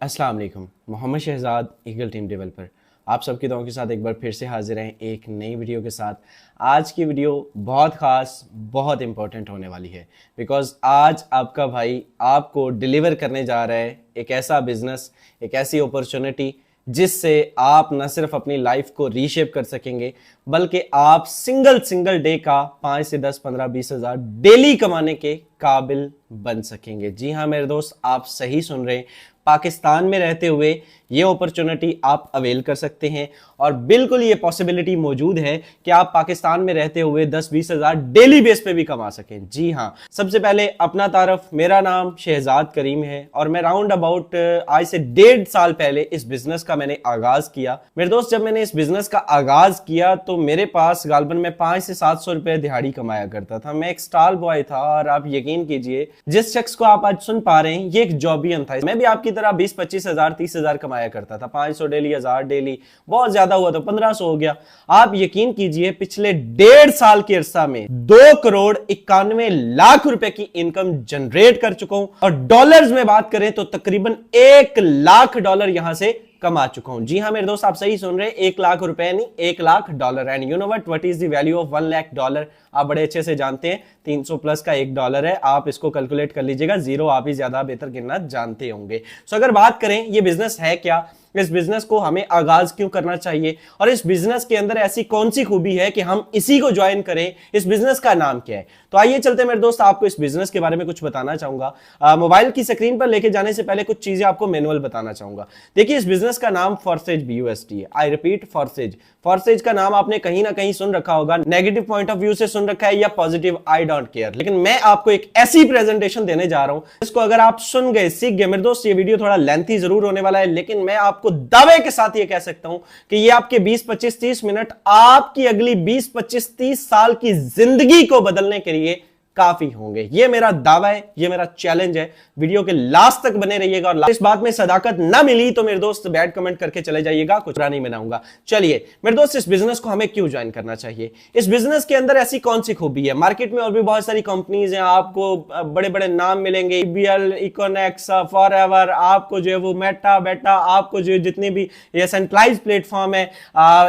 अस्सलाम वालेकुम। Mohammad Shahzad, eagle team developer, आप सबकी दुआओं के साथ एक बार फिर से हाजिर हैं एक नई वीडियो के साथ। आज की वीडियो बहुत ख़ास, बहुत इंपॉर्टेंट होने वाली है बिकॉज आज आपका भाई आपको डिलीवर करने जा रहा है एक ऐसा बिजनेस, एक ऐसी अपॉर्चुनिटी जिससे आप न सिर्फ अपनी लाइफ को रीशेप कर सकेंगे बल्कि आप सिंगल डे का 5 से 10, 15, 20 हज़ार डेली कमाने के काबिल बन सकेंगे। जी हाँ मेरे दोस्त, आप सही सुन रहे हैं। पाकिस्तान में रहते हुए ये अपॉर्चुनिटी आप अवेल कर सकते हैं और बिल्कुल ये पॉसिबिलिटी मौजूद है कि आप पाकिस्तान में रहते हुए 10-20 हज़ार डेली बेस पे भी कमा सकें। जी हाँ, सबसे पहले अपना तारफ, मेरा नाम शहजाद करीम है और मैं राउंड अबाउट आज से 1.5 साल पहले इस बिजनेस का मैंने आगाज किया। मेरे दोस्त, जब मैंने इस बिजनेस का आगाज किया तो मेरे पास गालबन में 500 से 700 रुपए दिहाड़ी कमाया करता था। मैं एक स्टॉल बॉय था और आप यकीन कीजिए जिस शख्स को आप आज सुन पा रहे हैं ये एक जॉबियन था। मैं भी आपकी तरह 20-25 हज़ार 30 हज़ार कमाया करता था। 500 डेली, 1000 डेली, बहुत ज्यादा हुआ तो 1500 हो गया। आप यकीन कीजिए पिछले 1.5 साल के अरसा में 2,91,00,000 रुपए की इनकम जनरेट कर चुका हूं और डॉलर्स में बात करें तो तकरीबन $1,00,000 यहां से कमा चुका हूं। जी हाँ मेरे दोस्त, आप सही सुन रहे हैं, $1,00,000 नहीं, $1,00,000। And you know what is the value of $1,00,000? आप बड़े अच्छे से जानते हैं, 300 प्लस का $1 है। आप इसको कैलकुलेट कर लीजिएगा, जीरो आप ही ज्यादा बेहतर गिनना जानते होंगे। सो अगर बात करें ये बिजनेस है क्या, इस बिजनेस को हमें आगाज क्यों करना चाहिए और इस बिजनेस के अंदर ऐसी कौन सी खूबी है कि हम इसी को ज्वाइन करें, इस बिजनेस का नाम क्या है, तो आइए चलते मेरे दोस्त आपको इस बिजनेस के बारे में कुछ बताना चाहूंगा। मोबाइल की स्क्रीन पर लेके जाने से पहले कुछ चीजें आपको मैनुअल बताना चाहूंगा। देखिए, इस बिजनेस का नाम फॉरसेज BUSD है। I repeat, फॉरसेज। फॉरसेज का नाम आपने कहीं ना कहीं सुन रखा होगा, नेगेटिव पॉइंट ऑफ व्यू से सुन रखा है या पॉजिटिव, आई डोंट केयर। लेकिन मैं आपको एक ऐसी प्रेजेंटेशन देने जा रहा हूं जिसको अगर आप सुन गए, सीख गए, मेरे दोस्त ये वीडियो थोड़ा लेंथी जरूर होने वाला है लेकिन मैं आपको दावे के साथ ये कह सकता हूं कि ये आपके 20-25-30 मिनट आपकी अगली 20-25-30 साल की जिंदगी को बदलने के लिए काफी होंगे। ये मेरा दावा है, ये मेरा चैलेंज है। वीडियो के लास्ट तक बने रहिएगा और इस बात में सदाकत ना मिली तो मेरे दोस्त बैड कमेंट करके चले जाइएगा, कुछ बुरा नहीं बनाऊंगा। चलिए मेरे दोस्त, इस बिजनेस को हमें क्यों ज्वाइन करना चाहिए? इस बिजनेस के अंदर ऐसी कौन सी खूबी है? मार्केट में और भी बहुत सारी कंपनीज हैं, आपको बड़े बड़े नाम मिलेंगे, EBL, इकोनेक्स, फॉरएवर, आपको जो है वो मेटा, बेटा, आपको जो जितने भी ये सेंट्रलाइज प्लेटफॉर्म है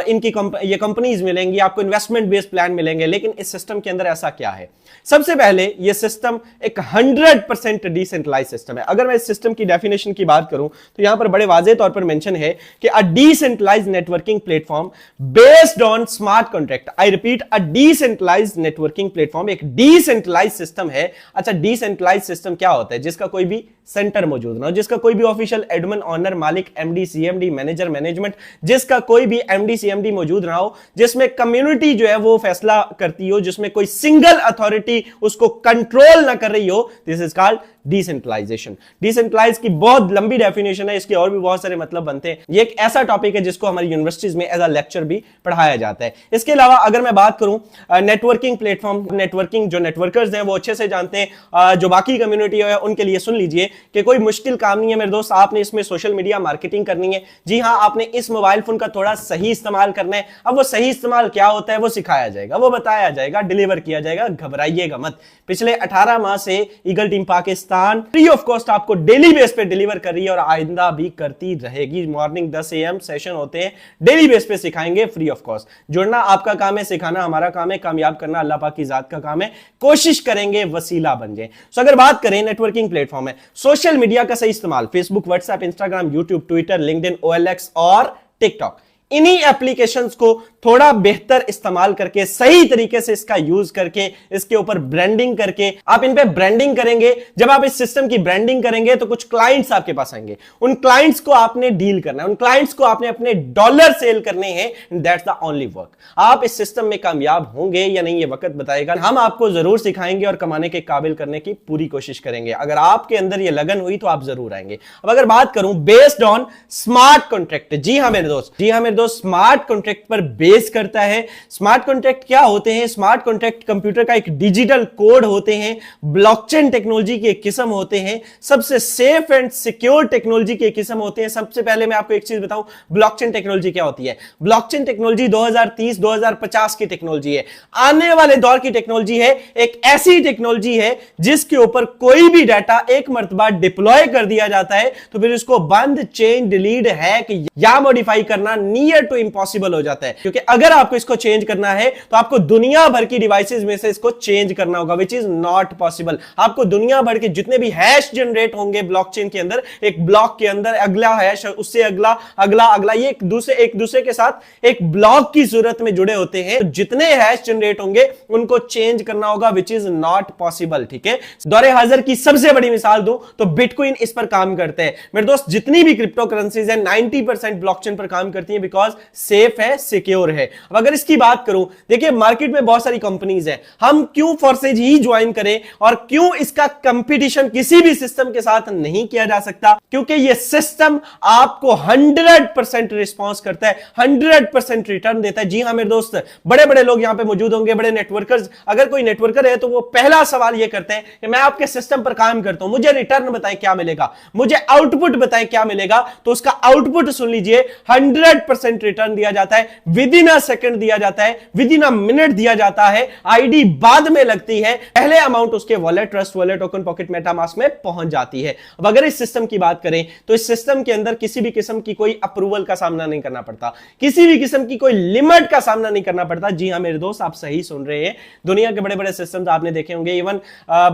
इनकी ये कंपनीज मिलेंगी, आपको इन्वेस्टमेंट बेस्ड प्लान मिलेंगे। लेकिन इस सिस्टम के अंदर ऐसा क्या है? सबसे पहले ये सिस्टम एक 100% डिसेंट्रलाइज सिस्टम है। अगर मैं इस सिस्टम की डेफिनेशन की बात करूं तो यहां पर बड़े वाज़ेह तौर पर मेंशन है कि a decentralised networking platform based on smart contract. I repeat, a decentralised networking platform एक डिसेंट्रलाइज सिस्टम है। अच्छा, डिसेंट्रलाइज सिस्टम क्या होता है? जिसका कोई भी सेंटर मौजूद ना हो, जिसका कोई भी ऑफिशियल एडमिन, ऑनर, मालिक, MD, CMD, मैनेजर, मैनेजमेंट, जिसका कोई भी MD, CMD मौजूद ना हो, जिसमें कम्युनिटी जो है वो फैसला करती हो, जिसमें कोई सिंगल अथॉरिटी उसको कंट्रोल ना कर रही हो, this is called decentralisation. Decentralise की बहुत लंबी डेफिनेशन है, इसके और भी बहुत सारे मतलब बनते हैं। ये एक ऐसा टॉपिक है जिसको हमारी यूनिवर्सिटीज में एज अ लेक्चर भी पढ़ाया जाता है। इसके अलावा अगर मैं बात करूं नेटवर्किंग प्लेटफॉर्म, नेटवर्किंग जो नेटवर्कर्स हैं वो अच्छे से जानते हैं, जो बाकी कम्युनिटी है उनके लिए सुन लीजिए कि कोई मुश्किल काम नहीं है मेरे दोस्त। आपने इसमें सोशल मीडिया मार्केटिंग करनी है। जी हाँ, आपने इस मोबाइल फोन का थोड़ा सही इस्तेमाल करना है। अब वो सही इस्तेमाल क्या होता है वो सिखाया जाएगा, वो बताया जाएगा, डिलीवर किया जाएगा, घबराइएगा मत। पिछले 18 माह से eagle team Pakistan free of cost आपको डेली बेस पे डिलीवर कर रही है और आइंदा भी करती रहेगी। मॉर्निंग 10 AM सेशन होते हैं, डेली बेस पे सिखाएंगे फ्री ऑफ कॉस्ट। जुड़ना आपका काम है, सिखाना हमारा काम है, कामयाब करना अल्लाह पाक की जात का काम है। कोशिश करेंगे वसीला बन जाए। सो अगर बात करें नेटवर्किंग प्लेटफॉर्म है, सोशल मीडिया का सही इस्तेमाल, Facebook, WhatsApp, Instagram, YouTube, Twitter, LinkedIn, OLX और टिकटॉक, इन्हीं एप्लीकेशंस को थोड़ा बेहतर इस्तेमाल करके, सही तरीके से इसका यूज करके, इसके ऊपर ब्रांडिंग करके, आप इन पे ब्रांडिंग करेंगे। जब आप इस सिस्टम की ब्रांडिंग करेंगे तो कुछ क्लाइंट्स आपके पास आएंगे, उन क्लाइंट्स को आपने डील करना है, उन क्लाइंट्स को आपने अपने डॉलर सेल करने हैं। That's the only work. आप इस सिस्टम में कामयाब होंगे या नहीं ये वक्त बताएगा। हम आपको जरूर सिखाएंगे और कमाने के काबिल करने की पूरी कोशिश करेंगे। अगर आपके अंदर ये लगन हुई तो आप जरूर आएंगे। अब अगर बात करूं बेस्ड ऑन स्मार्ट कॉन्ट्रैक्ट, जी हां मेरे दोस्त, दोस्त स्मार्ट कॉन्ट्रैक्ट पर बेस करता है। स्मार्ट कॉन्ट्रैक्ट क्या होते हैं? स्मार्ट कॉन्ट्रैक्ट कंप्यूटर का एक डिजिटल कोड होते हैं, ब्लॉकचेन टेक्नोलॉजी के किस्म होते हैं, सबसे सेफ एंड सिक्योर टेक्नोलॉजी के किस्म होते हैं। सबसे पहले मैं आपको एक चीज बताऊं, ब्लॉकचेन टेक्नोलॉजी क्या होती है। ब्लॉकचेन टेक्नोलॉजी 2030-2050 की टेक्नोलॉजी है, आने वाले दौर की टेक्नोलॉजी है। एक ऐसी टेक्नोलॉजी है जिसके ऊपर कोई भी डाटा एक मर्तबा डिप्लॉय कर दिया जाता है तो फिर उसको बंद, चेंज, डिलीट, हैक या मॉडिफाई करना नियर टू इम्पॉसिबल हो जाता है। क्योंकि अगर आपको इसको चेंज करना है तो आपको दुनिया भर की डिवाइसेस में से इसको चेंज करना होगा, विच इज नॉट पॉसिबल। आपको दुनिया भर के जितने भी हैश जनरेट होंगे ब्लॉकचेन के अंदर, एक ब्लॉक के अंदर अगला हैश, उससे अगला, अगला, अगला, ये एक दूसरे के साथ एक ब्लॉक की सूरत में जुड़े होते हैं। तो जितने हैश जनरेट होंगे उनको चेंज करना होगा, विच इज नॉट पॉसिबल। ठीक है, दौरे हाजिर की सबसे बड़ी मिसाल दूं तो बिटकॉइन इस पर काम करते हैं। मेरे दोस्त, जितनी भी क्रिप्टो करेंसीज है 90% ब्लॉकचेन पर काम करती हैं, बिकॉज सेफ है, सिक्योर है। अब अगर इसकी बात करूं, देखिए मार्केट में बहुत सारी कंपनीज हैं, हम क्यों फोर्सेज ही ज्वाइन करें और क्यों इसका कंपटीशन किसी भी सिस्टम के साथ नहीं किया जा सकता? क्योंकि यह सिस्टम आपको 100% रिस्पॉन्स करता है, 100% रिटर्न देता है। जी हां मेरे दोस्त, बड़े बड़े लोग यहां पे मौजूद होंगे, बड़े नेटवर्कर्स। अगर कोई नेटवर्कर है तो वो पहला सवाल यह करते हैं कि मैं आपके सिस्टम पर काम करता हूं, मुझे रिटर्न बताएं क्या मिलेगा, मुझे आउटपुट बताएं क्या मिलेगा। तो उसका आउटपुट सुन लीजिए, 100% रिटर्न दिया जाता है, विद इन अ सेकंड दिया जाता है, विद इन अ मिनट दिया जाता है। आईडी बाद में लगती है, पहले अमाउंट उसके wallet, trust wallet, token pocket, MetaMask में पहुंच जाती है। अब अगर इस सिस्टम की बात करें तो इस सिस्टम के अंदर किसी भी किस्म की कोई अप्रूवल का सामना नहीं करना पड़ता, किसी भी किस्म की कोई लिमिट का सामना नहीं करना पड़ता। जी हां मेरे दोस्त, आप सही सुन रहे हैं। दुनिया के बड़े बड़े सिस्टम्स आपने देखे होंगे, इवन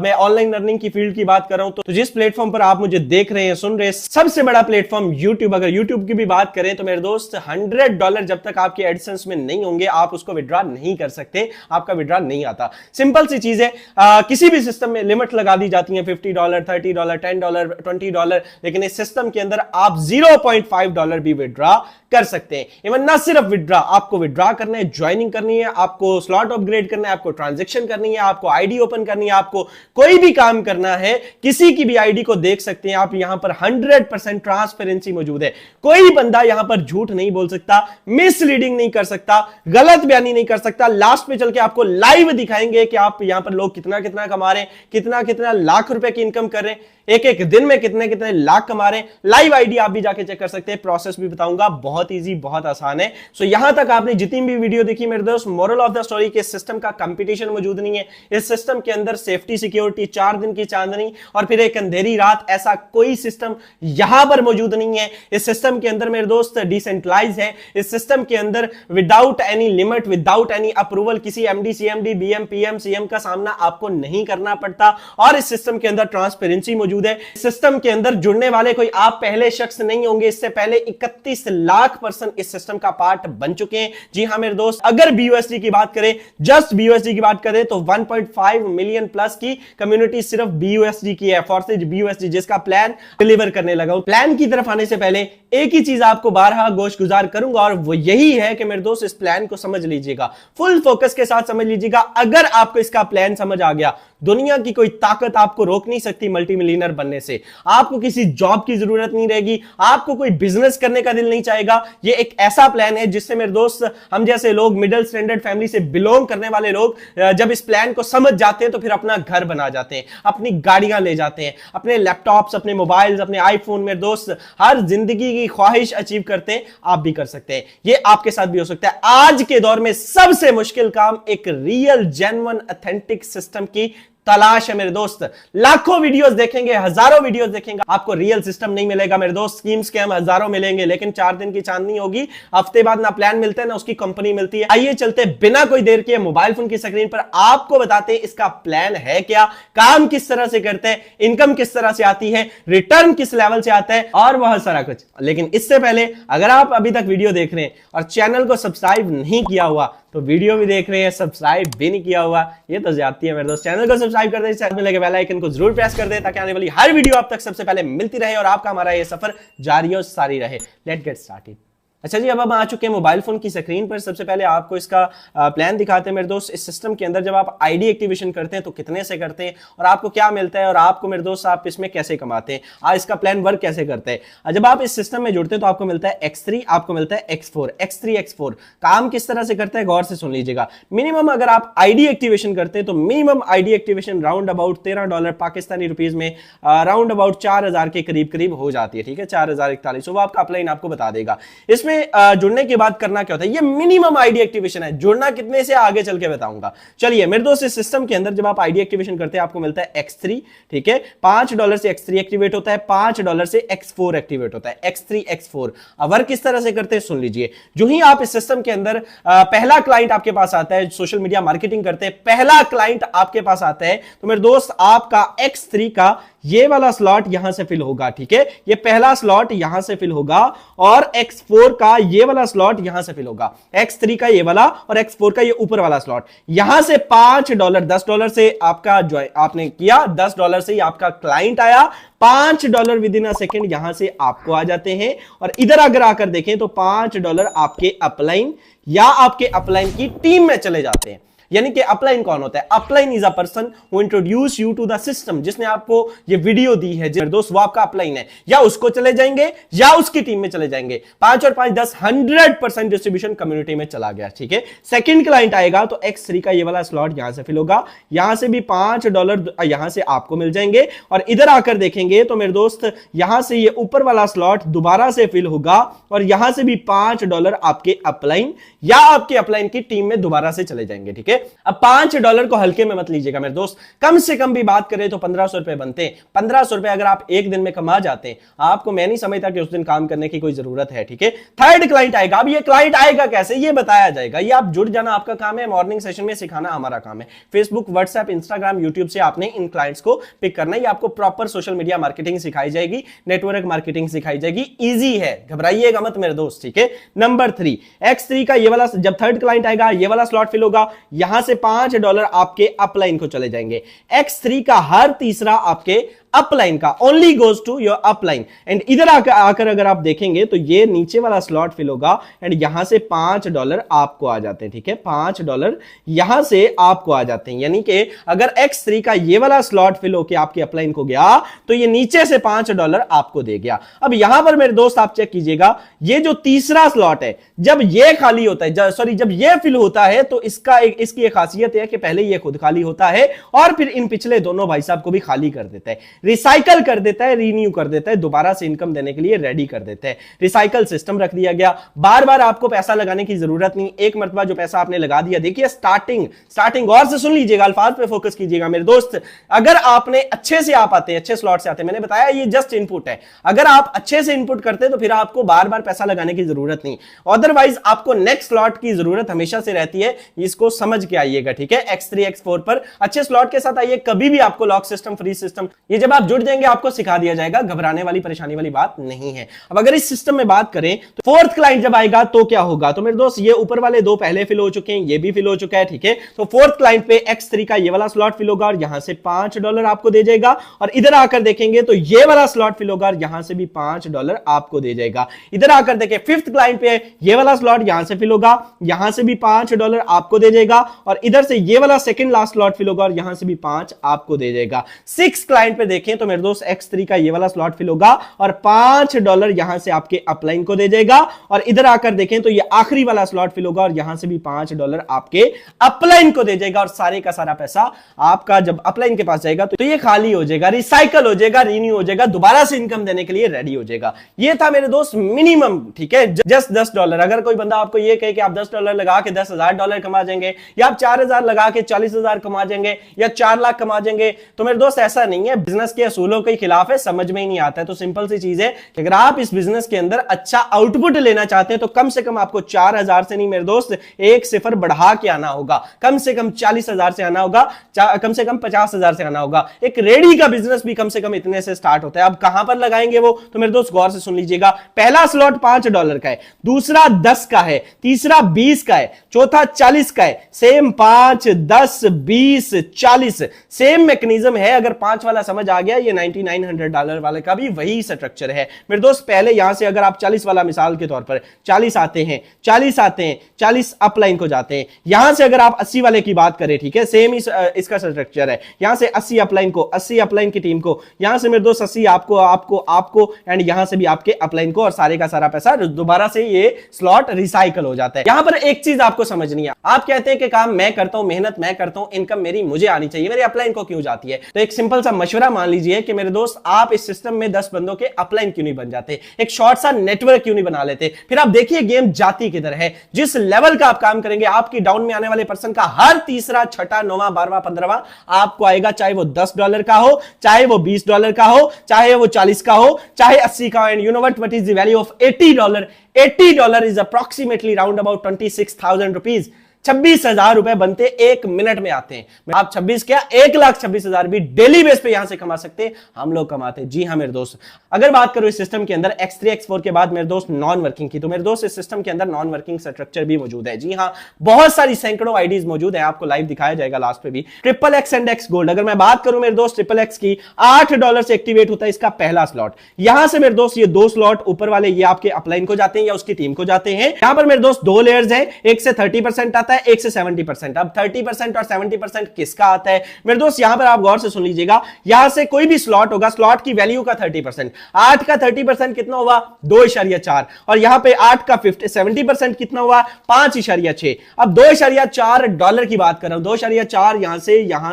मैं ऑनलाइन लर्निंग की फील्ड की बात कर रहा हूं तो जिस प्लेटफॉर्म पर आप मुझे देख रहे हैं, सुन रहे हैं, सबसे बड़ा प्लेटफॉर्म यूट्यूब। अगर यूट्यूब की भी बात करें तो मेरे दोस्त, $100 जब तक आपके एडसेंस में नहीं होंगे आप उसको विड्रॉ नहीं कर सकते, आपका विड्रॉ नहीं आता। सिंपल सी चीज है, किसी भी सिस्टम में लिमिट लगा दी जाती है $50, $30, $10, $20, लेकिन इस सिस्टम के अंदर आप $0.5 भी विड्रॉ कर सकते हैं। इवन ना सिर्फ विड्रॉ, आपको विड्रॉ करना है, ज्वाइनिंग करनी है, आपको स्लॉट अपग्रेड करना है, आपको ट्रांजैक्शन करनी है, आपको आईडी ओपन करनी है, आपको कोई भी काम करना है, किसी की भी आईडी को देख सकते हैं आप। यहां पर 100% ट्रांसपेरेंसी मौजूद है। कोई बंदा यहां पर झूठ नहीं बोल सकता, मिसलीडिंग नहीं कर सकता, गलत बयानी नहीं कर सकता। लास्ट पे चल के आपको लाइव दिखाएंगे कि आप यहां पर लोग कितना कितना कमा रहे हैं, कितना कितना लाख रुपए की इनकम कर रहे हैं, एक एक दिन में कितने कितने लाख कमा रहे हैं। लाइव आईडी आप भी जाके चेक कर सकते हैं, प्रोसेस भी बताऊंगा, बहुत इजी, बहुत आसान है। सो यहां तक आपने जितनी भी वीडियो देखी मेरे दोस्त, मोरल ऑफ द स्टोरी के सिस्टम का कंपटीशन मौजूद नहीं है। इस सिस्टम के अंदर सेफ्टी, सिक्योरिटी, 4 दिन की चांदनी और फिर एक अंधेरी रात, ऐसा कोई सिस्टम यहां पर मौजूद नहीं है। इस सिस्टम के अंदर मेरे दोस्त डिसेंट्रलाइज है। इस सिस्टम के अंदर without any limit, without any approval, किसी MD, CMD, BM, PM, CM का सामना आपको नहीं करना पड़ता। और इस सिस्टम के अंदर ट्रांसपेरेंसी मौजूद है। सिस्टम के अंदर जुड़ने वाले कोई आप पहले शख्स नहीं होंगे, इससे पहले 31 लाख पर्सन इस सिस्टम का पार्ट बन चुके हैं। जी हां मेरे दोस्त, अगर BUSD की बात करें, जस्ट BUSD की बात करें तो 1.5 मिलियन प्लस की कम्युनिटी सिर्फ BUSD की है, फॉर्सेज BUSD, जिसका प्लान डिलीवर करने लगा हूं। प्लान की तरफ आने से पहले एक ही चीज आपको बारहा गोश गुजार करूंगा और वो यही है कि मेरे दोस्त इस प्लान को समझ लीजिएगा, फुल फोकस के साथ समझ लीजिएगा। अगर आपको इसका प्लान समझ आ गया, दुनिया की कोई ताकत आपको रोक नहीं सकती मल्टी मिलियनर बनने से। आपको किसी जॉब की जरूरत नहीं रहेगी, आपको कोई बिजनेस करने का दिल नहीं चाहेगा। ये एक ऐसा प्लान है जिससे मेरे दोस्त, हम जैसे लोग, मिडिल स्टैंडर्ड फैमिली से बिलोंग करने वाले लोग, जब इस प्लान को समझ जाते हैं तो फिर अपना घर बना जाते हैं, अपनी गाड़ियां ले जाते हैं, अपने लैपटॉप्स, अपने मोबाइल्स, अपने आईफोन, मेरे दोस्त हर जिंदगी की ख्वाहिश अचीव करते हैं। आप भी कर सकते हैं, ये आपके साथ भी हो सकता है। आज के दौर में सबसे मुश्किल काम एक रियल, जेन्युइन, ऑथेंटिक सिस्टम की तलाश है मेरे दोस्त। लाखों वीडियोस देखेंगे, हजारों वीडियोस देखेंगे, आपको रियल सिस्टम नहीं मिलेगा मेरे दोस्त। स्कीम स्कैम हजारों मिलेंगे, लेकिन 4 दिन की चांदनी होगी। हफ्ते बाद ना प्लान मिलते हैं ना उसकी कंपनी मिलती है। आइए चलते बिना कोई देर किए मोबाइल फोन की स्क्रीन पर आपको बताते हैं इसका प्लान है क्या, काम किस तरह से करते हैं, इनकम किस तरह से आती है, रिटर्न किस लेवल से आता है और बहुत सारा कुछ। लेकिन इससे पहले अगर आप अभी तक वीडियो देख रहे हैं और चैनल को सब्सक्राइब नहीं किया हुआ तो वीडियो भी देख रहे हैं, सब्सक्राइब भी नहीं किया हुआ, ये तो ज्यादती है मेरे दोस्त। चैनल को सब्सक्राइब कर दे, साथ में लगे बेल आइकन को जरूर प्रेस कर दे ताकि आने वाली हर वीडियो आप तक सबसे पहले मिलती रहे और आपका हमारा ये सफर जारी और सारी रहे। Let's get started. अच्छा जी, अब हम आ चुके हैं मोबाइल फोन की स्क्रीन पर। सबसे पहले आपको इसका प्लान दिखाते हैं मेरे दोस्त। इस सिस्टम के अंदर जब आप आईडी एक्टिवेशन करते हैं तो कितने से करते हैं और आपको क्या मिलता है, और आपको मेरे दोस्त आप इसमें कैसे कमाते हैं, इसका प्लान वर्क कैसे करते हैं। जब आप इस सिस्टम में जुड़ते हैं तो आपको मिलता है X3, आपको मिलता है X4। X3 X4 काम किस तरह से करता है, गौर से सुन लीजिएगा। मिनिमम अगर आप आईडी एक्टिवेशन करते हैं तो minimum ID activation round about $13 Pakistani rupees में राउंड अबाउट 4000 के करीब करीब हो जाती है, ठीक है, 4041। वो आपका अपलाइन आपको बता देगा। इसमें जुड़ने के बाद करना क्या होता है, ये मिनिमम आईडी एक्टिवेशन है। जुड़ना कितने से आगे चल के बताऊंगा। चलिए मेरे दोस्त, इस सिस्टम के अंदर जब आप आईडी एक्टिवेशन करते हैं आपको मिलता है X3, ठीक है, $5 से X3 एक्टिवेट होता है, $5 से X4 एक्टिवेट होता है। X3 X4 वर्क किस तरह से करते हैं सुन लीजिए। जो ही आप इस सिस्टम के अंदर पहला क्लाइंट आपके पास आता है, सोशल मीडिया मार्केटिंग करते हैं, पहला क्लाइंट आपके पास आता है तो मेरे दोस्त आपका X3 का ये वाला स्लॉट यहां से फिल होगा, ठीक है, ये पहला स्लॉट यहां से फिल होगा और X4 का ये वाला स्लॉट यहां से फिल होगा। X3 का ये वाला और X4 का ये ऊपर वाला स्लॉट यहां से $5, $10 से आपका जो आपने किया, $10 से ही आपका क्लाइंट आया, $5 विद इन अ सेकेंड यहां से आपको आ जाते हैं। और इधर अगर आकर देखें तो $5 आपके अपलाइन या आपके अपलाइन की टीम में चले जाते हैं। यानी कि अपलाइन कौन होता है, upline is a person who introduce you to the system. जिसने आपको ये वीडियो दी है दोस्त, वो आपका अपलाइन है, या उसको चले जाएंगे या उसकी टीम में चले जाएंगे। 5 और 5 10 100% डिस्ट्रीब्यूशन कम्युनिटी में चला गया, ठीक है। सेकंड क्लाइंट आएगा तो X3 का ये वाला स्लॉट यहां से फिल होगा, यहां से भी $5 यहां से आपको मिल जाएंगे। और इधर आकर देखेंगे तो मेरे दोस्त यहां से ये ऊपर वाला स्लॉट दोबारा से फिल होगा और यहां से भी $5 आपके अपलाइन या आपके अपलाइन की टीम में दोबारा से चले जाएंगे, ठीक है। अब $5 को हल्के में मत लीजिएगा मेरे दोस्त, कम से कम भी बात करें तो 1500 रुपए बनते हैं। 1500 रुपए अगर आप एक दिन में कमा जाते हैं, आपको मैं नहीं समझता कि उस दिन काम करने की कोई जरूरत है, ठीक है। थर्ड क्लाइंट आएगा। अब ये क्लाइंट आएगा कैसे, ये बताया जाएगा। ये आप जुड़ जाना आपका काम है, मॉर्निंग सेशन में सिखाना हमारा काम है। फेसबुक, व्हाट्सएप, इंस्टाग्राम, यूट्यूब से आपने इन क्लाइंट्स को पिक करना है। आपको प्रॉपर सोशल मीडिया मार्केटिंग सिखाई जाएगी, नेटवर्क मार्केटिंग सिखाई जाएगी। इजी है, घबराइएगा मत मेरे दोस्त, ठीक है। नंबर 3 X3 का ये वाला, जब थर्ड क्लाइंट आएगा ये वाला स्लॉट फिल होगा, यहां से $5 आपके अपलाइन को चले जाएंगे। X3 का हर तीसरा आपके अपलाइन का only goes to your upline. And इधर आकर अगर आप देखेंगे तो ये नीचे वाला स्लॉट फिल होगा एंड यहां से $5 आपको आ जाते हैं, ठीक है। $5 यहां से आपको आ जाते हैं। यानी कि अगर X3 का ये वाला स्लॉट फिल होकर आपके अपलाइन को गया तो ये नीचे से $5 आपको दे गया। अब यहां पर मेरे दोस्त आप चेक कीजिएगा, ये जो तीसरा स्लॉट है जब ये खाली होता है, सॉरी जब ये फिल होता है तो इसकी एक खासियत है कि पहले ये खुद खाली होता है और फिर इन पिछले दोनों भाई साहब को भी खाली कर देता है, रिसाइकल कर देता है, रीन्यू कर देता है, दोबारा से इनकम देने के लिए रेडी कर देता है। रिसाइकल सिस्टम रख दिया गया, बार बार आपको पैसा लगाने की जरूरत नहीं। एक मरतबा जो पैसा आपने लगा दिया, देखिए स्टार्टिंग गौर से सुन लीजिएगा, अल्फाज पे फोकस कीजिएगा मेरे दोस्त। अगर आपने अच्छे से आप आते हैं, अच्छे स्लॉट से आते हैं, मैंने बताया ये जस्ट इनपुट है, अगर आप अच्छे से इनपुट करते हैं तो फिर आपको बार बार पैसा लगाने की जरूरत नहीं। अदरवाइज आपको नेक्स्ट स्लॉट की जरूरत हमेशा से रहती है, इसको समझ के आइएगा, ठीक है। X3 X4 पर अच्छे स्लॉट के साथ आइए, कभी भी आपको लॉक सिस्टम, फ्री सिस्टम, ये जब आप जुड़ जाएंगे आपको सिखा दिया जाएगा, घबराने वाली परेशानी वाली बात नहीं है। अब अगर इस सिस्टम में बात करें तो फोर्थ क्लाइंट जब आएगा तो क्या होगा, तो मेरे दोस्त ये ऊपर वाले दो पहले फिल हो चुके हैं, ये भी फिल हो चुका है, ठीक है। तो फोर्थ क्लाइंट पे X3 का ये वाला स्लॉट फिल होगा और यहां से $5 आपको दे जाएगा। और इधर आकर देखेंगे तो ये वाला स्लॉट फिल होगा और यहां से भी $5 आपको दे जाएगा। इधर आकर देखें फिफ्थ क्लाइंट पे ये वाला स्लॉट यहां से फिल होगा, यहां से भी $5 आपको दे जाएगा। और इधर से ये वाला सेकंड लास्ट स्लॉट फिल होगा और यहां से भी 5 आपको दे जाएगा। सिक्स क्लाइंट पे देखें तो मेरे दोस्त X3 का ये वाला स्लॉट फिल होगा और $5 यहां से आपके अपलाइन को दे जाएगा। और इधर आकर देखें तो ये आखिरी वाला स्लॉट फिल होगा और यहां से भी $5 आपके अपलाइन को दे जाएगा। और सारे का सारा पैसा आपका जब अपलाइन के पास जाएगा तो ये खाली हो जाएगा, रिसाइकल हो जाएगा, रीन्यू हो जाएगा, दोबारा से इनकम देने के लिए रेडी हो जाएगा। ये था मेरे दोस्त मिनिमम, ठीक है, जस्ट $10। अगर कोई बंदा आपको ये कहे कि आप $10 लगा के $10,000 कमा जाएंगे, या आप 4000 लगा के 40,000 कमा जाएंगे, या 4 लाख कमा जाएंगे, तो मेरे दोस्त ऐसा नहीं है, बिजनेस के असूलों के खिलाफ है, समझ में ही नहीं आता है। तो सिंपल सी चीज है कि अगर आप इस बिजनेस के अंदर अच्छा आउटपुट लेना चाहते हैं तो कम से कम आपको 4000 से नहीं मेरे दोस्त, एक सिफर बढ़ा के आना होगा, कम से कम 40,000 से आना होगा, कम से कम 50,000 से आना होगा। एक रेडी का बिजनेस भी कम से कम इतने से स्टार्ट होता है। अब कहां पर लगाएंगे वो, तो मेरे दोस्त गौर से सुन लीजिएगा। पहला स्लॉट $5 का है, दूसरा 10 का है, तीसरा 20 का है, चौथा 40 का है। सेम 5, 10, 20, 40 सेम मैकेनिज्म है। अगर 5 वाला समझ आ आ गया, ये $9900 वाले का भी वही स्ट्रक्चर है मेरे दोस्त। पहले यहां से अगर आप 40 वाला मिसाल के तौर पर 40 आते हैं, 40 अपलाइन को जाते हैं, यहां से अगर आप 80 वाले की बात करें, ठीक है, सेम ही इसका स्ट्रक्चर है। यहां से 80 अपलाइन को, 80 अपलाइन की टीम को, यहां से मेरे दोस्त 80 आपको एंड यहां से भी आपके अपलाइन को, और सारे का सारा पैसा दोबारा से ये स्लॉट रिसाइकल हो जाता है। यहां पर एक चीज आपको समझनी है, आप कहते हैं कि काम मैं करता हूं, मेहनत मैं करता हूं, इनकम मेरी मुझे आनी चाहिए, मेरे अपलाइन को क्यों जाती है? तो एक सिंपल सा मशवरा मान लीजिए कि मेरे दोस्त आप इस सिस्टम में 10 बंदों के अपलाइन क्यों नहीं बन जाते, एक शॉर्ट सा नेटवर्क क्यों नहीं बना लेते? फिर आप देखिए गेम जाती किधर है। जिस लेवल का आप काम करेंगे, आपकी डाउन में आने वाले पर्सन का हर तीसरा, छठा, 9वां, 12वां, 15वां आपको आएगा, चाहे वो $10 का हो, चाहे वो $20 का हो, चाहे वो 40 का हो, चाहे 80 का। And you know what is the value of $80? $80 is approximately round about 26,000 rupees. 26,000 रुपए बनते 1 मिनट में आते हैं। आप 26 क्या 1,26,000 भी डेली बेस पे यहां से कमा सकते हैं, हम लोग कमाते हैं। जी हां मेरे दोस्त, अगर बात करो इस सिस्टम के अंदर X3 X4 के बाद मेरे दोस्त नॉन वर्किंग की, तो मेरे दोस्त इस सिस्टम के अंदर नॉन वर्किंग स्ट्रक्चर भी मौजूद है। जी हां, बहुत सारी सैकड़ों आईडीज मौजूद है, आपको लाइव दिखाया जाएगा लास्ट पे भी। XXX एंड X गोल्ड, अगर मैं बात करूं मेरे दोस्त XXX की, $8 से एक्टिवेट होता है इसका पहला स्लॉट। यहां से मेरे दोस्त ये 2 स्लॉट ऊपर वाले ये आपके अपलाइन को जाते हैं या उसकी टीम को जाते हैं। यहां पर मेरे दोस्त 2 लेयर्स हैं, एक से 30% आता है, एक से 70%। अब 30% और 70% किसका आता है मेरे दोस्त? यहां पर आप गौर से सुन लीजिएगा, यहां से कोई भी स्लॉट होगा, स्लॉट की वैल्यू का 30%, 8 का 30% कितना हुआ? 2.4। और यहां पे 8 का 70% कितना हुआ? 5.6। अब $2.4 की बात कर रहा हूं, 2.4 यहां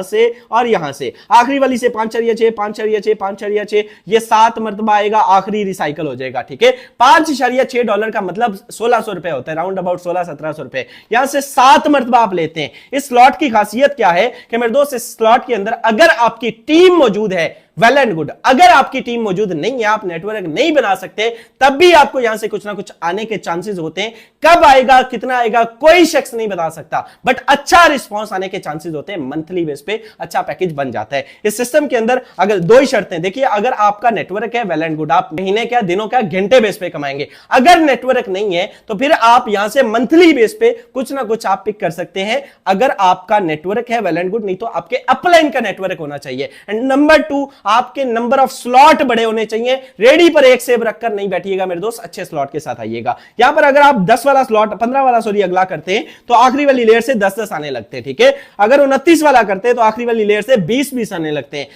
से और यहां से, आखिरी वाली से 5.6, 5.6, 5.6, ये 7 मरतबा आएगा, आखिरी रिसाइकल हो जाएगा। ठीक है, $5.6 का मतलब 1,600 रुपए होता है, राउंड अबाउट 1,600-1,700 रुपए। यहां से 7 मरतबा आप लेते हैं। इस स्लॉट की खासियत क्या है कि मेरे दोस्त, इस स्लॉट के अंदर अगर आपकी टीम मौजूद है, वेल एंड गुड। अगर आपकी टीम मौजूद नहीं है, आप नेटवर्क नहीं बना सकते, तब भी आपको यहां से कुछ ना कुछ आने के चांसेस होते हैं। कब आएगा, कितना आएगा, कोई शख्स नहीं बता सकता, बट अच्छा रिस्पांस आने के चांसेस होते हैं। मंथली बेस पे अच्छा पैकेज बन जाता है इस सिस्टम के अंदर। अगर 2 ही शर्तें देखिए, अगर आपका नेटवर्क है, वेल एंड गुड, आप महीने क्या, दिनों क्या, घंटे बेस पे कमाएंगे। अगर नेटवर्क नहीं है तो फिर आप यहां से मंथली बेस पे कुछ ना कुछ आप पिक कर सकते हैं। अगर आपका नेटवर्क है, वेल एंड गुड, नहीं तो आपके अपलाइन का नेटवर्क होना चाहिए। एंड नंबर 2, आपके नंबर ऑफ स्लॉट बड़े होने चाहिए। रेडी पर एक सेव रखकर नहीं बैठिएगा मेरे दोस्त, अच्छे स्लॉट के साथ आइएगा। यहां पर अगर आप 10 वाला स्लॉट, 15 वाला सॉरी अगला करते हैं तो आखिरी वाली लेयर से 10-10 आने लगते हैं। ठीक है, अगर 29 वाला करते हैं तो आखिरी वाली लेयर से 20-20 आने लगते हैं।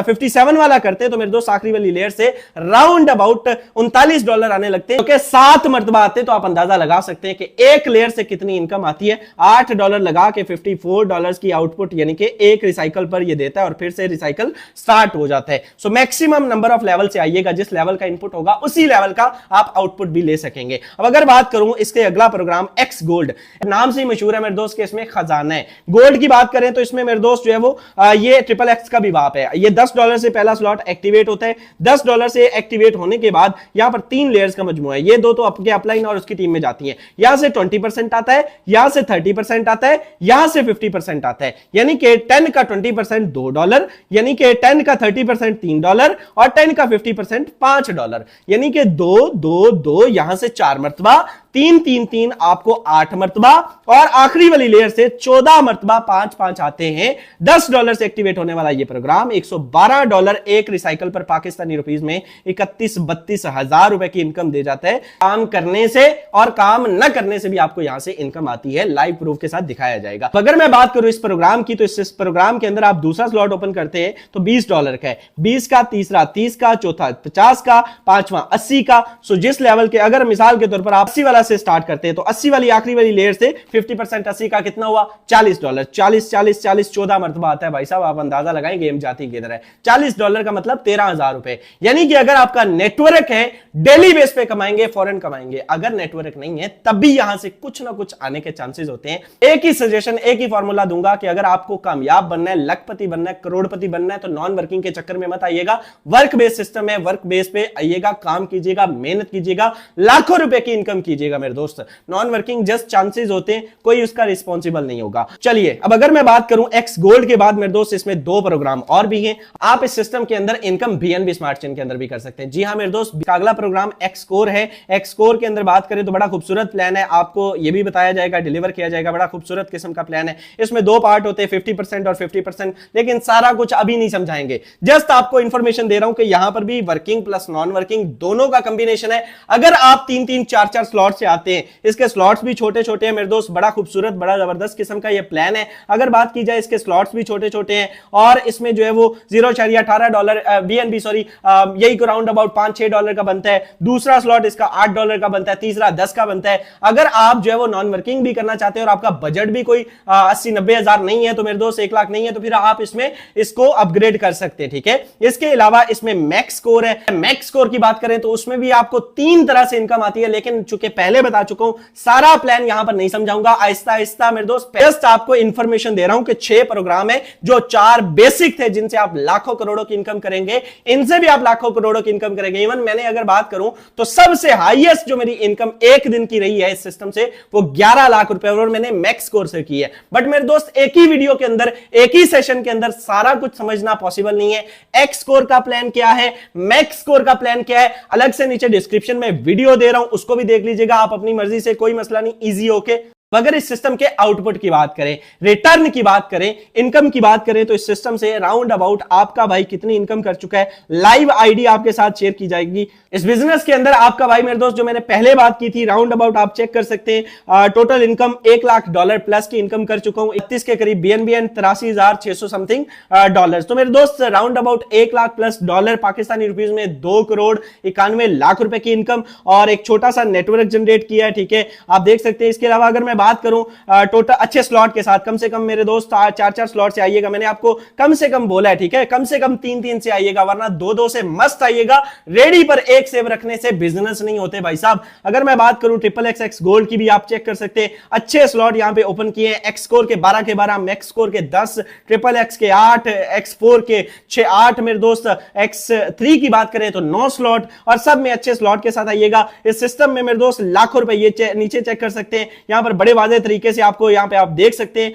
57 वाला करते हैं तो मेरे दोस्त आखिरी वाली लेयर से राउंड अबाउट $39 आने लगते हैं। 7 मरतबा आते हैं तो आप अंदाजा लगा सकते हैं कि एक लेयर से कितनी इनकम आती है। $8 लगा के $54 की आउटपुट, यानी कि एक रिसाइकल पर यह देता है और फिर से रिसाइकल स्टार्ट हो जाता है। So maximum number of level से आइएगा, जिस लेवल का इनपुट होगा उसी लेवल का आप आउटपुट भी ले सकेंगे। अब अगर बात करूं इसके अगला प्रोग्राम X गोल्ड, नाम से ही मशहूर है मेरे दोस्त के इसमें खजाना है। गोल्ड की बात करें तो इसमें मेरे दोस्त जो है वो ये XXX का भी बाप है। ये $10 से पहला स्लॉट एक्टिवेट होता है। $10 से एक्टिवेट होने के बाद यहां पर 3 लेयर्स का मजमूआ है। ये 2 तो आपके अपलाइन और उसकी टीम में जाती हैं। यहां से 20% आता है, यहां से 30% आता है, यहां से 50% आता है, यानी कि 10 का 20% $2, यानी कि 10 का 30% $3 और 10 का 50% $5, यानी कि 2-2-2 यहां से 4 मरतबा, 3-3-3 आपको 8 मरतबा, और आखिरी वाली लेयर से 14 मरतबा 5-5 आते हैं। $10 से एक्टिवेट होने वाला यह प्रोग्राम $112 एक रिसाइकल पर पाकिस्तानी रुपीस में 31-32 हजार रुपए की इनकम दे जाता है। काम करने से और काम न करने से भी आपको यहां से इनकम आती है, लाइव प्रूफ के साथ दिखाया जाएगा। अगर मैं बात करूं इस प्रोग्राम की, तो इस प्रोग्राम के अंदर आप दूसरा स्लॉट ओपन करते हैं तो $20 का है, 20 का, तीसरा 30 का, चौथा 50 का, पांचवा 80 का। सो जिस लेवल के, अगर मिसाल के तौर पर आप 80 वाला से स्टार्ट करते हैं तो 80 वाली आखिरी वाली लेयर से 50% 80 का कितना हुआ? $40। 40 14 मरतबा आता है भाई साहब, आप अंदाजा लगाएं गेम जाती किधर है। $40 का मतलब 13,000 रुपए, यानी कि अगर आपका नेटवर्क है डेली बेस पे कमाएंगे, फौरन कमाएंगे। अगर नेटवर्क नहीं है तब भी यहां से कुछ ना कुछ आने के चांसेस होते हैं। एक ही सजेशन, एक ही फॉर्मूला दूंगा कि अगर आपको कामयाब बनना है, लखपति बनना है, करोड़पति बनना है, तो नॉन वर्किंग के चक्कर में मत आइएगा। वर्क बेस्ड सिस्टम है, वर्क बेस पे आइएगा, काम कीजिएगा, मेहनत कीजिएगा, लाखों रुपए की इनकम कीजिएगा। करिएगा मेरे दोस्त, नॉन वर्किंग जस्ट चांसेस होते हैं, कोई उसका रिस्पॉन्सिबल नहीं होगा। चलिए अब अगर मैं बात करूं एक्स गोल्ड के बाद मेरे दोस्त, इसमें 2 प्रोग्राम और भी हैं। आप इस सिस्टम के अंदर इनकम बीएनबी स्मार्ट चेन के अंदर भी कर सकते हैं। जी हां मेरे दोस्त, अगला प्रोग्राम एक्स कोर है। एक्स कोर के अंदर बात करें तो बड़ा खूबसूरत प्लान है, आपको यह भी बताया जाएगा, डिलीवर किया जाएगा, बड़ा खूबसूरत किस्म का प्लान है। इसमें 2 पार्ट होते हैं, 50% और 50%, लेकिन सारा कुछ अभी नहीं समझाएंगे, जस्ट आपको इंफॉर्मेशन दे रहा हूं कि यहां पर भी वर्किंग प्लस नॉन वर्किंग दोनों का कॉम्बिनेशन है। अगर आप 3-3 4-4 स्लॉट से आते हैं, इसके स्लॉट्स भी छोटे छोटे हैं मेरे दोस्त, बड़ा खूबसूरत बड़ा जबरदस्त किस्म का यह प्लान है। अगर बात की जाए इसके स्लॉट्स भी छोटे छोटे हैं और इसमें जो है वो $0.18 बीएनबी सॉरी यही को राउंड अबाउट $5-6 का बनता है। दूसरा स्लॉट इसका $8 का बनता है, तीसरा 10 का बनता है। अगर आप जो है वो नॉन वर्किंग भी करना चाहते हैं और आपका बजट भी कोई 80-90 हजार नहीं है तो मेरे दोस्त 1 लाख नहीं है, तो फिर आप इसमें इसको अपग्रेड कर सकते हैं, ठीक है। इसके अलावा इसमें मैक्स कोर है। मैक्स कोर की बात करें तो उसमें भी आपको 3 तरह से इनकम आती है, लेकिन चूंकि पहले बता चुका हूं सारा प्लान यहां पर नहीं समझाऊंगा, आहिस्ता आहिस्ता मेरे दोस्त जस्ट आपको इंफॉर्मेशन दे रहा हूं कि 6 प्रोग्राम है जो 4 बेसिक थे जिनसे आप लाखों करोड़ों की इनकम करेंगे, इनसे भी आप लाखों करोड़ों की इनकम करेंगे। इवन मैंने अगर बात करूं तो सबसे हाईएस्ट जो मेरी इनकम एक दिन की रही है इस सिस्टम से वो 11 लाख रुपए और मैंने मैक्स कोर से की है। बट मेरे दोस्त एक ही वीडियो के अंदर एक ही सेशन के अंदर सारा कुछ समझना पॉसिबल नहीं है। एक्स कोर का प्लान क्या है, मैक्स कोर का प्लान क्या है, अलग से नीचे डिस्क्रिप्शन में वीडियो दे रहा हूं, उसको भी देख लीजिएगा आप अपनी मर्जी से, कोई मसला नहीं, इजी होके। अगर इस सिस्टम के आउटपुट की बात करें, रिटर्न की बात करें, इनकम की बात करें तो इस सिस्टम से राउंड अबाउट आपका भाई कितनी इनकम कर चुका है, लाइव आईडी आपके साथ शेयर की जाएगी। इस बिजनेस के अंदर आपका भाई मेरे दोस्त जो मैंने पहले बात की थी राउंड अबाउट आप चेक कर सकते हैं, टोटल इनकम $1 लाख प्लस की इनकम कर चुका हूं, 31 के करीब बीएनबी एंड 83,600 समथिंग डॉलर। तो मेरे दोस्त round about $1 lakh plus Pakistani rupees में 2,91,00,000 रुपए की इनकम और एक छोटा सा नेटवर्क जनरेट किया है, ठीक है, आप देख सकते हैं। इसके अलावा अगर मैं बात करूं टोटल अच्छे स्लॉट के साथ, कम से कम मेरे दोस्त 4-4 स्लॉट से आइएगा, मैंने आपको कम से कम बोला है, ठीक है, कम से कम 3-3 से आइएगा, वरना 2-2 से मस्त आइएगा। रेडी पर एक सेव रखने से बिजनेस नहीं होते भाई साहब। अगर मैं बात करूं XXX गोल्ड की भी आप चेक कर सकते हैं, अच्छे स्लॉट यहां पे ओपन किए हैं, एक्स कोर के 12 के 12, मैक्स कोर के 10, XXX के 8, X4 के 6-8, मेरे दोस्त X3 की बात करें तो 9 स्लॉट और सब में अच्छे स्लॉट के साथ आइएगा। इस सिस्टम में मेरे दोस्त लाखों रुपए ये नीचे चेक कर सकते हैं, यहां पर बड़े वाजे तरीके से आपको यहां पे आप देख सकते हैं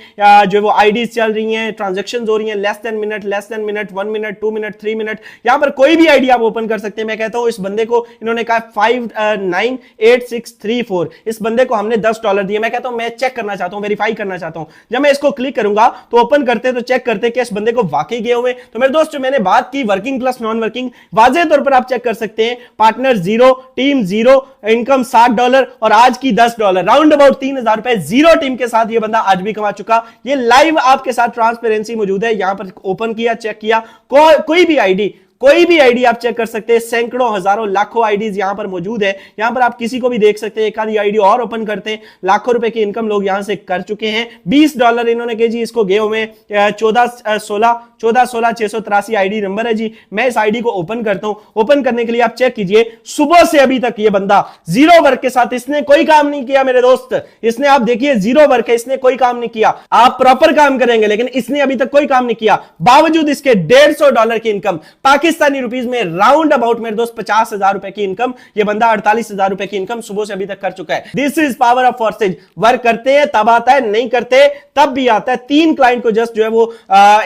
जो वो आईडीज चल रही हैं, ट्रांजैक्शंस हो रही हैं, less than minute, 1 minute, 2 minute, 3 minute, यहां पर कोई भी आईडी आप ओपन कर सकते हैं। मैं कहता हूं इस बंदे को इन्होंने कहा 598634, इस बंदे को हमने $10 दिए। मैं कहता हूं मैं चेक करना चाहता हूं, वेरीफाई करना चाहता हूं। जब मैं इसको क्लिक करूंगा तो ओपन करते तो चेक करते कि इस बंदे को वाकई गए हुए। तो मेरे दोस्त जो मैंने बात की वर्किंग प्लस नॉन वर्किंग, वाज़ेह तौर पर आप चेक कर सकते हैं, पार्टनर 0, टीम 0, इनकम $60 और आज की $10, राउंड अबाउट 3,000 रुपए जीरो टीम के साथ ये बंदा आज भी कमा चुका। ये लाइव आपके साथ ट्रांसपेरेंसी मौजूद है, यहां पर ओपन किया, चेक किया, कोई भी आईडी आप चेक कर सकते हैं, सैकड़ों, हजारों, लाखों आईडीज यहां पर मौजूद है। यहां पर आप किसी को भी देख सकते हैं, एक आधी आईडी और ओपन करते हैं, लाखों रुपए की इनकम लोग यहां से कर चुके हैं। $20 इन्होंने कहे जी इसको गए हुए, 14,16,683 आईडी नंबर है जी। मैं इस आईडी को ओपन करता हूं, ओपन करने के लिए आप चेक कीजिए, सुबह से अभी तक ये बंदा जीरो वर्क के साथ, इसने कोई काम नहीं किया मेरे दोस्त, इसने आप देखिए जीरो वर्क है, इसने कोई काम नहीं किया। आप प्रॉपर काम करेंगे लेकिन इसने अभी तक कोई काम नहीं किया, बावजूद इसके $150 की इनकम, पाकिस्तानी रुपीज में राउंड अबाउट मेरे दोस्त 50,000 रुपए की इनकम, ये बंदा 48,000 रुपए की इनकम सुबह से अभी तक कर चुका है। This is power of forces. Work करते हैं तब आता है, नहीं करते तब भी आता है। 3 क्लाइंट को जस्ट जो है वो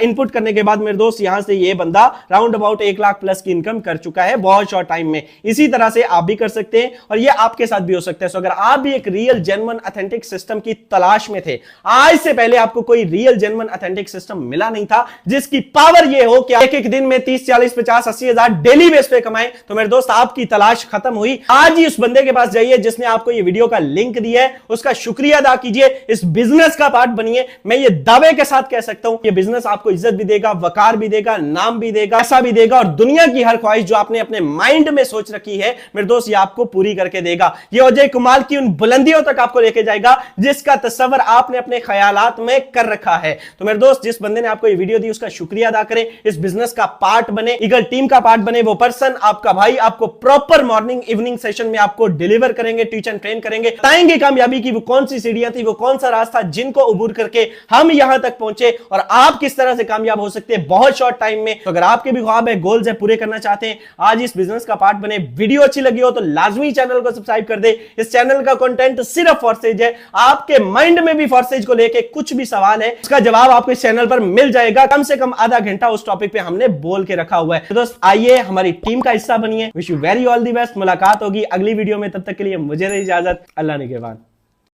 इनपुट करने के बाद मेरे दोस्त यहां से ये बंदा राउंड अबाउट 1 लाख प्लस की इनकम कर चुका है बहुत शॉर्ट टाइम में। इसी तरह से आप भी कर सकते हैं और ये आपके साथ भी हो सकता है। सो अगर आप भी एक रियल जेन्युइन ऑथेंटिक सिस्टम की तलाश में थे, आज से पहले आपको कोई रियल जेन्युइन ऑथेंटिक सिस्टम मिला नहीं था जिसकी पावर ये हो कि एक दिन में 30, 40, 50, 80 हजार डेली बेस पे कमाए, तो मेरे दोस्त आपकी तलाश खत्म हुई। आज ही उस बंदे के पास जाइए जिसने आपको ये वीडियो का लिंक दिया है, उसका शुक्रिया अदा कीजिए, इस बिजनेस का पार्ट बनिए। मैं ये दावे के साथ कह सकता हूं ये बिजनेस आपको इज्जत भी देगा, वकार भी देगा, नाम भी देगा, पैसा भी देगा और दुनिया की हर ख्वाहिश जो आपने अपने माइंड में सोच रखी है मेरे दोस्त ये आपको पूरी करके देगा। ये अजय कुमार की उन बुलंदियों तक आपको लेके जाएगा जिसका तस्वर आपने अपने ख्यालात में कर रखा है। तो मेरे दोस्त जिस बंदे ने आपको ये वीडियो दी उसका शुक्रिया अदा करें, इस बिजनेस का पार्ट बने। ईगल अगर टीम का पार्ट बने वो पर्सन आपका भाई आपको प्रॉपर मॉर्निंग इवनिंग सेशन में आपको डिलीवर करेंगे, टीच एंड ट्रेन करेंगे, बताएंगे कामयाबी की वो कौन सी सीढ़ियां थी, वो कौन सा रास्ता जिनको अबूर करके हम यहां तक पहुंचे और आप किस तरह से कामयाब हो सकते हैं बहुत शॉर्ट टाइम में। तो अगर आपके भी ख्वाब है, गोल्स है, पूरे करना चाहते हैं, आज इस बिजनेस का पार्ट बने। वीडियो अच्छी लगी हो तो लाजमी चैनल को सब्सक्राइब कर दे। इस चैनल का कंटेंट सिर्फ फॉरसेज है। आपके माइंड में भी फॉरसेज को लेके कुछ भी सवाल है उसका जवाब आपको इस चैनल पर मिल जाएगा। कम से कम आधा घंटा उस टॉपिक पे हमने बोल के रखा हुआ है। तो दोस्त आइए हमारी टीम का हिस्सा बनिए। Wish you very all the best. मुलाकात होगी अगली वीडियो में, तब तक के लिए मुझे दे इजाजत। अल्लाह निगहबान।